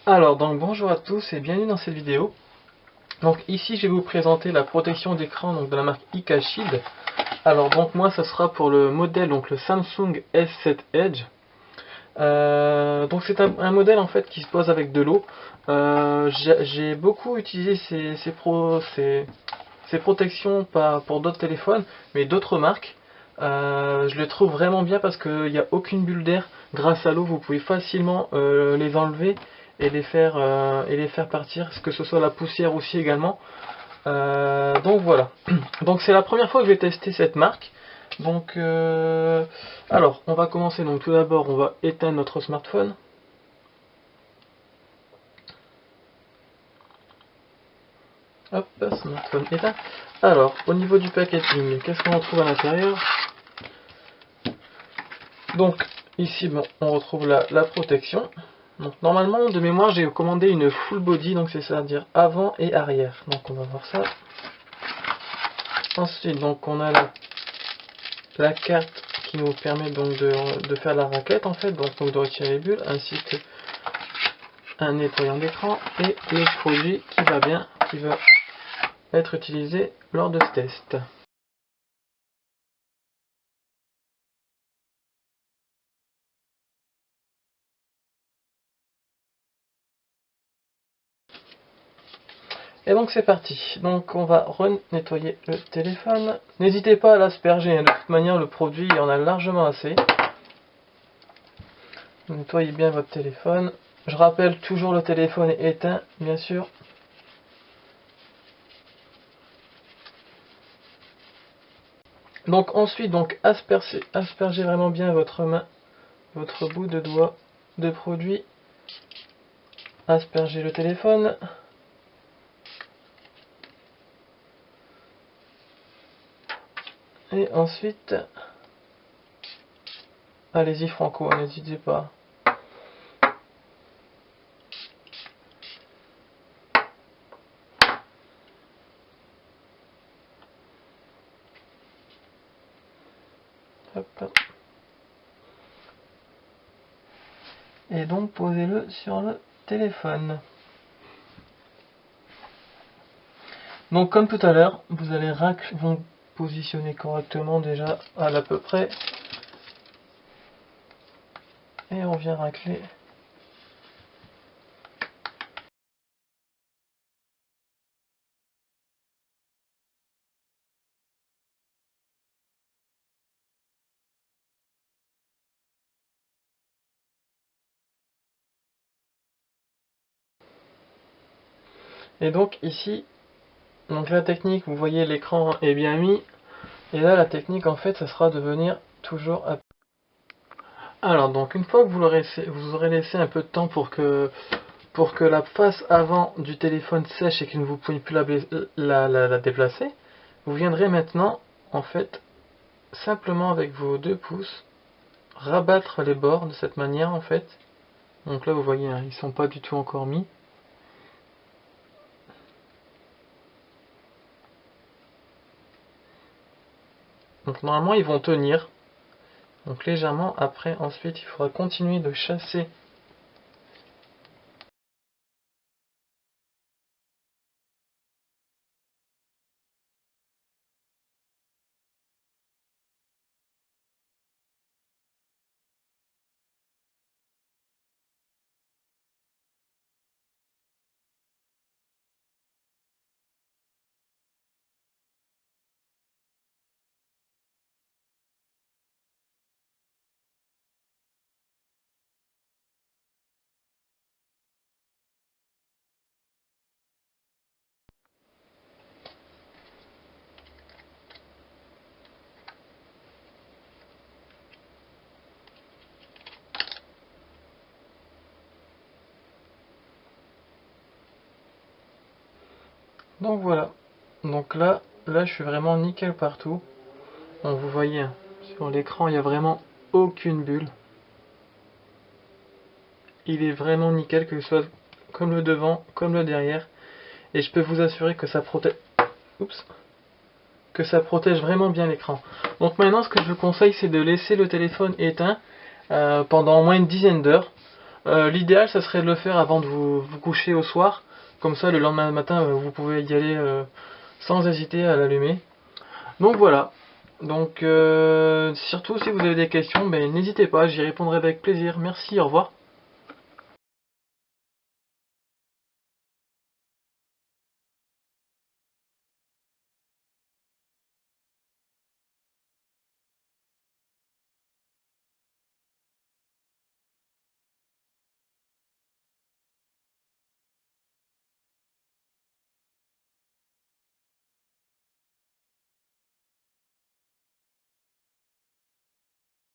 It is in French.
Alors donc bonjour à tous et bienvenue dans cette vidéo. Donc ici je vais vous présenter la protection d'écran de la marque IK Shield. Alors donc moi ça sera pour le modèle donc le Samsung S7 Edge. Donc c'est un modèle en fait qui se pose avec de l'eau. J'ai beaucoup utilisé ces protections pour d'autres téléphones, mais d'autres marques. Je les trouve vraiment bien parce qu'il n'y a aucune bulle d'air. Grâce à l'eau, vous pouvez facilement les enlever et les faire partir, que ce soit la poussière aussi également. Donc voilà. Donc c'est la première fois que je vais tester cette marque. Donc alors on va commencer. Donc tout d'abord on va éteindre notre smartphone. Hop, smartphone éteint. Alors au niveau du packaging, qu'est-ce qu'on retrouve à l'intérieur? Donc ici bon, on retrouve la protection. Donc normalement de mémoire j'ai commandé une full body, donc c'est à dire avant et arrière. Donc on va voir ça. Ensuite donc on a la carte qui nous permet donc de faire la raquette en fait, donc de retirer les bulles, ainsi que un nettoyant d'écran et le produit qui va être utilisé lors de ce test. Et donc c'est parti. Donc on va nettoyer le téléphone. N'hésitez pas à l'asperger, de toute manière le produit il en a largement assez. Nettoyez bien votre téléphone. Je rappelle, toujours le téléphone est éteint, bien sûr. Donc ensuite, aspergez vraiment bien votre main, votre bout de doigt de produit. Aspergez le téléphone. Et ensuite, allez-y franco, n'hésitez pas. Hop. Et donc posez-le sur le téléphone. Donc comme tout à l'heure, vous allez vous positionner correctement déjà à l'à peu près. Et on vient racler. Et donc ici, donc la technique, vous voyez l'écran est bien mis. Et là la technique en fait, ça sera de venir toujours à... Alors donc une fois que vous aurez laissé un peu de temps pour que la face avant du téléphone sèche et que vous ne pouvez plus la déplacer, vous viendrez maintenant en fait simplement avec vos 2 pouces rabattre les bords de cette manière en fait. Donc là vous voyez, hein, ils sont pas du tout encore mis. Donc normalement ils vont tenir. Donc légèrement, après ensuite il faudra continuer de chasser. Donc voilà. Donc là je suis vraiment nickel partout. Donc vous voyez, hein, sur l'écran il n'y a vraiment aucune bulle. Il est vraiment nickel, que ce soit comme le devant, comme le derrière. Et je peux vous assurer que ça protège. Oups. Que ça protège vraiment bien l'écran. Donc maintenant ce que je vous conseille, c'est de laisser le téléphone éteint pendant au moins une dizaine d'heures. L'idéal, ça serait de le faire avant de vous coucher au soir. Comme ça, le lendemain matin, vous pouvez y aller sans hésiter à l'allumer. Donc voilà. Donc surtout si vous avez des questions, ben, n'hésitez pas, j'y répondrai avec plaisir. Merci, au revoir.